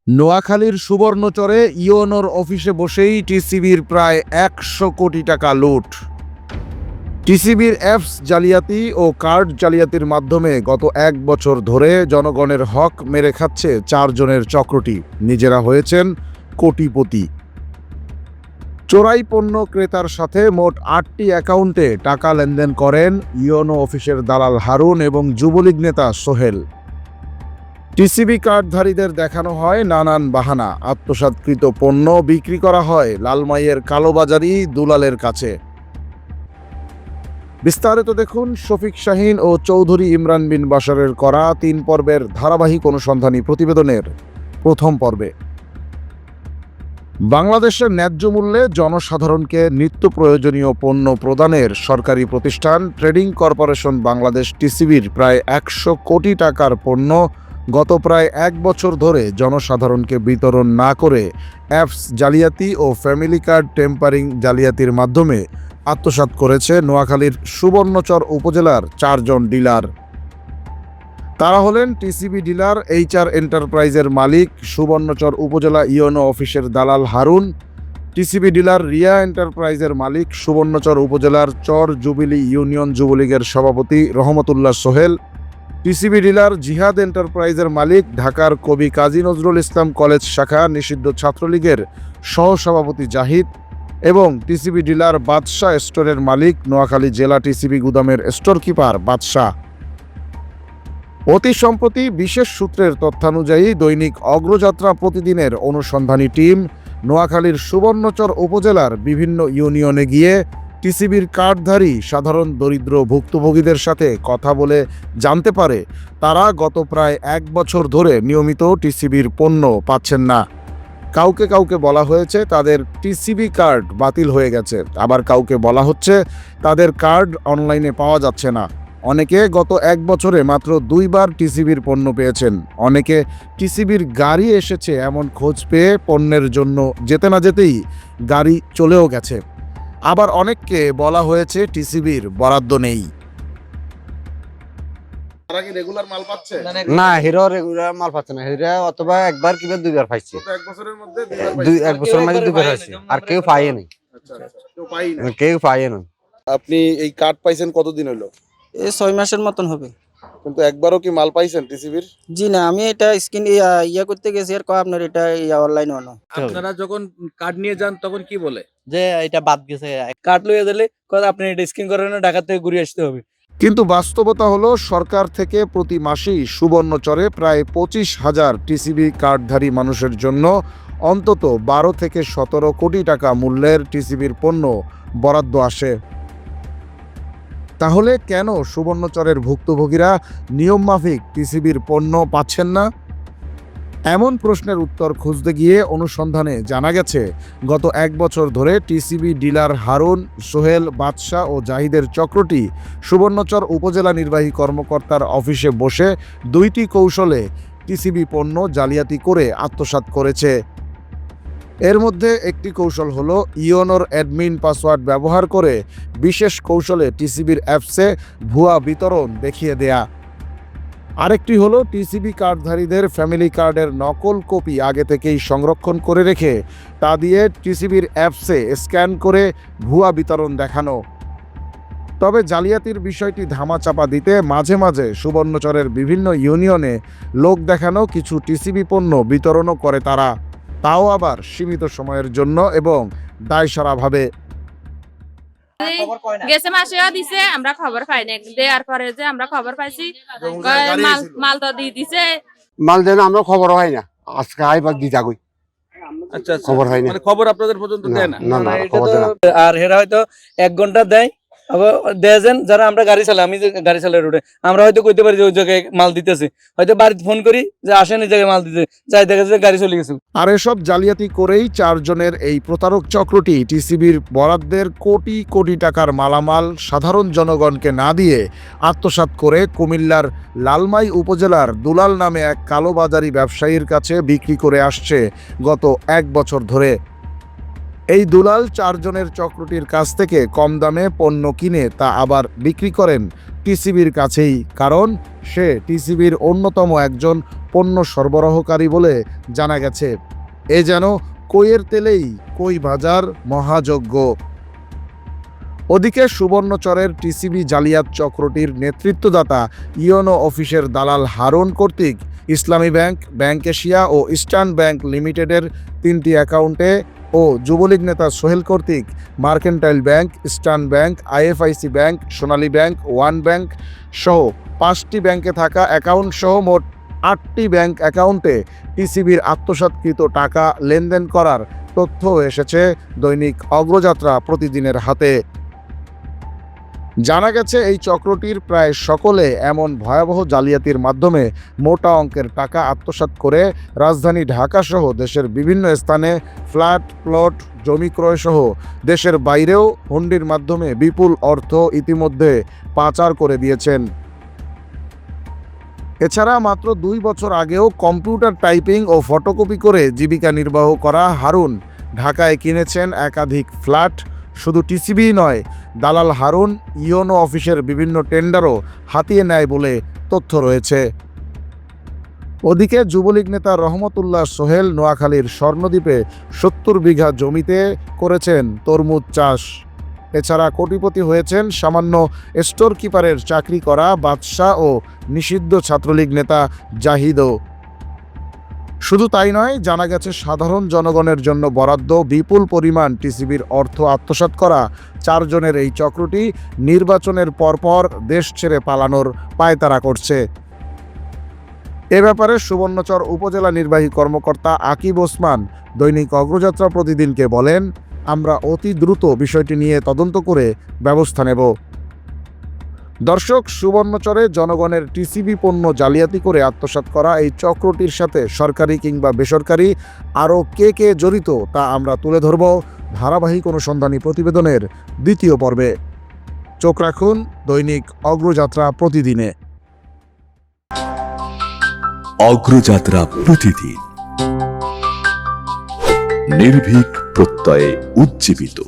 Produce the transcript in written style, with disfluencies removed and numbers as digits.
নোয়াখালীর সুবর্ণচরে ইওনোর অফিসে বসেই টিসিবির প্রায় ১০০ কোটি টাকা লুট। টিসিবির অ্যাপস জালিয়াতি ও কার্ড জালিয়াতির মাধ্যমে গত ১ বছর ধরে জনগণের হক মেরে খাচ্ছে ৪ জনের চক্রটি। নিজেরা হয়েছেন কোটিপতি। চোরাই পণ্য ক্রেতার সাথে মোট ৮টি অ্যাকাউন্টে টাকা লেনদেন করেন ইওনো অফিসের দালাল হারুন এবং যুবলীগ নেতা সোহেল। টিসিবি কার্ডধারীদের দেখানো হয় নানান বাহানা, আত্মসাৎকৃত পণ্য বিক্রি করা হয় লালমাইয়ের কালোবাজারি দুলালের কাছে। বিস্তারিত দেখুন শফিক শাহীন ও চৌধুরী ইমরান বিন বাশারের করা ৩ পর্বের ধারাবাহিক অনুসন্ধানী প্রতিবেদনের প্রথম পর্বে। বাংলাদেশের ন্যায্য মূল্যে জনসাধারণকে নিত্য প্রয়োজনীয় পণ্য প্রদানের সরকারি প্রতিষ্ঠান ট্রেডিং কর্পোরেশন বাংলাদেশ টিসিবির প্রায় ১০০ কোটি টাকার পণ্য গত প্রায় ১ বছর ধরে জনসাধারণকে বিতরণ না করে অ্যাপস জালিয়াতি ও ফ্যামিলি কার্ড টেম্পারিং জালিয়াতির মাধ্যমে আত্মসাৎ করেছে নোয়াখালীর সুবর্ণচর উপজেলার ৪ জন ডিলার। তারা হলেন টিসিবি ডিলার HR এন্টারপ্রাইজের মালিক সুবর্ণচর উপজেলা ইওনো অফিসের দালাল হারুন, টিসিবি ডিলার রিয়া এন্টারপ্রাইজের মালিক সুবর্ণচর উপজেলার চর জুবিলি ইউনিয়ন যুবলীগের সভাপতি রহমতুল্লাহ সোহেল, টিসিবি ডিলার জিহাদ এন্টারপ্রাইজের মালিক ঢাকার কবি কাজী নজরুল ইসলাম কলেজ শাখা নিষিদ্ধ ছাত্রলীগের সহসভাপতি জাহিদ এবং টিসিবি ডিলার বাদশাহ স্টোরের মালিক নোয়াখালী জেলা টিসিবি গুদামের স্টোর কিপার বাদশাহ। অতি সম্প্রতি বিশেষ সূত্রের তথ্যানুযায়ী দৈনিক অগ্রযাত্রা প্রতিদিনের অনুসন্ধানী টিম নোয়াখালীর সুবর্ণচর উপজেলার বিভিন্ন ইউনিয়নে গিয়ে টিসিবির কার্ডধারী সাধারণ দরিদ্র ভুক্তভোগীদের সাথে কথা বলে জানতে পারে তারা গত প্রায় ১ বছর ধরে নিয়মিত টিসিবির পণ্য পাচ্ছেন না। কাউকে বলা হয়েছে তাদের টিসিবি কার্ড বাতিল হয়ে গেছে, আবার কাউকে বলা হচ্ছে তাদের কার্ড অনলাইনে পাওয়া যাচ্ছে না। অনেকে গত ১ বছরে মাত্র ২ বার টিসিবির পণ্য পেয়েছেন। অনেকে টিসিবির গাড়ি এসেছে এমন খোঁজ পেয়ে পণ্যের জন্য যেতে না যেতেই গাড়ি চলেও গেছে। আবার অনেককে বলা হয়েছে টিসিবির বরাদ্দ নেই। তারা কি রেগুলার মাল পাচ্ছে? না, হিরো রেগুলার মাল পাচ্ছে না। হিরো অথবা একবার কিংবা 2 বার পাইছে। ১ বছরের মধ্যে 1 বছরের মধ্যে 2 বার পাইছে। আর কেউ পায়নি। আচ্ছা, কেউ পায়নি। আপনি এই কার্ড পাইছেন কতদিন হলো? এই ৬ মাসের মতন হবে। কিন্তু একবারও কি মাল পাইছেন টিসিবির? জি না, আমি এটা স্ক্রিন ইয়া করতে গেছি আর কয় আপনার এটা অনলাইন হলো। আপনারা যখন কার্ড নিয়ে যান তখন কি বলে যে এটা বাদ গেছে? কার্ড লইয়া দিলে কথা আপনি এটা স্ক্যান করেন না, ঢাকা থেকে ঘুরে আসতে হবে। কিন্তু বাস্তবতা হলো সরকার থেকে প্রতি মাসেই সুবর্ণচরে প্রায় ২৫,০০০ টিসিবি কার্ডধারী মানুষের জন্য অন্তত ১২ থেকে ১৭ কোটি টাকা মূল্যের টিসিবির পণ্য বরাদ্দ আসে। তাহলে কেন সুবর্ণচরের ভুক্তভোগীরা নিয়মমাফিক টিসিবির পণ্য পাচ্ছেন না? এমন প্রশ্নের উত্তর খুঁজতে গিয়ে অনুসন্ধানে জানা গেছে গত ১ বছর ধরে টিসিবি ডিলার হারুন, সোহেল, বাদশাহ ও জাহিদের চক্রটি সুবর্ণচর উপজেলা নির্বাহী কর্মকর্তার অফিসে বসে ২টি কৌশলে টিসিবি পণ্য জালিয়াতি করে আত্মসাৎ করেছে। এর মধ্যে একটি কৌশল হলো ইওনোর অ্যাডমিন পাসওয়ার্ড ব্যবহার করে বিশেষ কৌশলে টিসিবির অ্যাপসে ভুয়া বিতরণ দেখিয়ে দেয়া। আরেকটি হলো টিসিবি কার্ডধারীদের ফ্যামিলি কার্ডের নকল কপি আগে থেকেই সংরক্ষণ করে রেখে তা দিয়ে টিসিবির অ্যাপসে স্ক্যান করে ভুয়া বিতরণ দেখানো। তবে জালিয়াতির বিষয়টি ধামাচাপা দিতে মাঝে মাঝে সুবর্ণচরের বিভিন্ন ইউনিয়নে লোক দেখানো কিছু টিসিবি পণ্য বিতরণও করে তারা, তাও আবার সীমিত সময়ের জন্য এবং দায়সারাভাবে। গেছে মাসেও দিছে, আমরা খবর পাই না। দেওয়ার পরে যে আমরা খবর পাইছি মাল তো দিয়ে দিছে। মাল দেন আমরা খবর হয় না, আজকে আইবার দিতা কই। আচ্ছা, খবর হয় না, মানে খবর আপনাদের পর্যন্ত দেয় না? না, এটা খবর তো দেয় না। আর হেরা হয়তো 1 ঘন্টা দেয়, আবার দেন যারা আমরা গাড়ি চালাই, আমি যে গাড়ি চালাই রোডে, আমরা হয়তো কইতে পারি যে ওই জায়গায় মাল দিতেছে, হয়তো বাড়িতে ফোন করি যে আসেন এই জায়গায় মাল দিতে, যাই দেখা যায় গাড়ি চলে গেছে। আর এসব জালিয়াতি করেই ৪ জনের এই প্রতারক চক্রটি টিসিবির বরাদ্দের কোটি কোটি টাকার মালামাল সাধারণ জনগণকে না দিয়ে আত্মসাৎ করে কুমিল্লার লালমাই উপজেলার দুলাল নামে এক কালোবাজারি ব্যবসায়ীর কাছে বিক্রি করে আসছে গত ১ বছর ধরে। এই দুলাল 4 জনের চক্রটির কাছ থেকে কম দামে পণ্য কিনে তা আবার বিক্রি করেন টিসিবির কাছেই, কারণ সে টিসিবির অন্যতম একজন পণ্য সরবরাহকারী বলে জানা গেছে। এ যেন কইয়ের তেলেই কই ভাজার মহাযজ্ঞ। ওদিকে সুবর্ণচরের টিসিবি জালিয়াত চক্রটির নেতৃত্বদাতা ইওনো অফিসের দালাল হারুন কর্তৃক ইসলামী ব্যাংক, ব্যাংক এশিয়া ও ইস্টার্ন ব্যাংক লিমিটেডের 3টি অ্যাকাউন্টে ও যুবলীগ নেতা সোহেল কর্তৃক Mercantile Bank, Eastern Bank, IFIC Bank, Sonali Bank, One Bank সহ 5টি ব্যাংকে থাকা অ্যাকাউন্ট সহ মোট 8টি ব্যাংক অ্যাকাউন্টে টিসিবির আত্মসাৎকৃত টাকা লেনদেন করার তথ্য এসেছে দৈনিক অগ্রযাত্রা প্রতিদিনের হাতে। জানা গেছে এই চক্রটির প্রায় সকলে এমন ভয়াবহ জালিয়াতির মাধ্যমে মোটা অঙ্কের টাকা আত্মসাৎ করে রাজধানী ঢাকাসহ দেশের বিভিন্ন স্থানে ফ্ল্যাট, প্লট, জমি ক্রয় সহ দেশের বাইরেও হুন্ডির মাধ্যমে বিপুল অর্থ ইতিমধ্যে পাচার করে দিয়েছেন। এছাড়া মাত্র 2 বছর আগেও কম্পিউটার টাইপিং ও ফটোকপি করে জীবিকা নির্বাহ করা হারুন ঢাকায় কিনেছেন একাধিক ফ্ল্যাট। শুধু টিসিবিই নয়, দালাল হারুন ইওনো অফিসের বিভিন্ন টেন্ডারও হাতিয়ে নেয় বলে তথ্য রয়েছে। ওদিকে যুবলীগ নেতা রহমতুল্লাহ সোহেল নোয়াখালীর স্বর্ণদ্বীপে 70 বিঘা জমিতে করেছেন তরমুজ চাষ। এছাড়া কোটিপতি হয়েছেন সামান্য স্টোর কিপারের চাকরি করা বাদশা ও নিষিদ্ধ ছাত্রলীগ নেতা জাহিদও। শুধু তাই নয়, জানা গেছে সাধারণ জনগণের জন্য বরাদ্দ বিপুল পরিমাণ টিসিবির অর্থ আত্মসাৎ করা 4 জনের এই চক্রটি নির্বাচনের পরপর দেশ ছেড়ে পালানোর পায়তারা করছে। এ ব্যাপারে সুবর্ণচর উপজেলা নির্বাহী কর্মকর্তা আকিব ওসমান দৈনিক অগ্রযাত্রা প্রতিদিনকে বলেন, আমরা অতি দ্রুত বিষয়টি নিয়ে তদন্ত করে ব্যবস্থা নেব। দর্শক, সুবর্ণচরে জনগণের টিসিবি পণ্য জালিয়াতি করে আত্মসাৎ করা এই চক্রটির সাথে সরকারি কিংবা বেসরকারি আরও কে জড়িত তা আমরা তুলে ধরব ধারাবাহিক অনুসন্ধানী প্রতিবেদনের 2য় পর্বে। চোখ রাখুন দৈনিক অগ্রযাত্রা প্রতিদিনে। অগ্রযাত্রা প্রতিদিন, নির্ভীক প্রত্যয়ে উজ্জীবিত।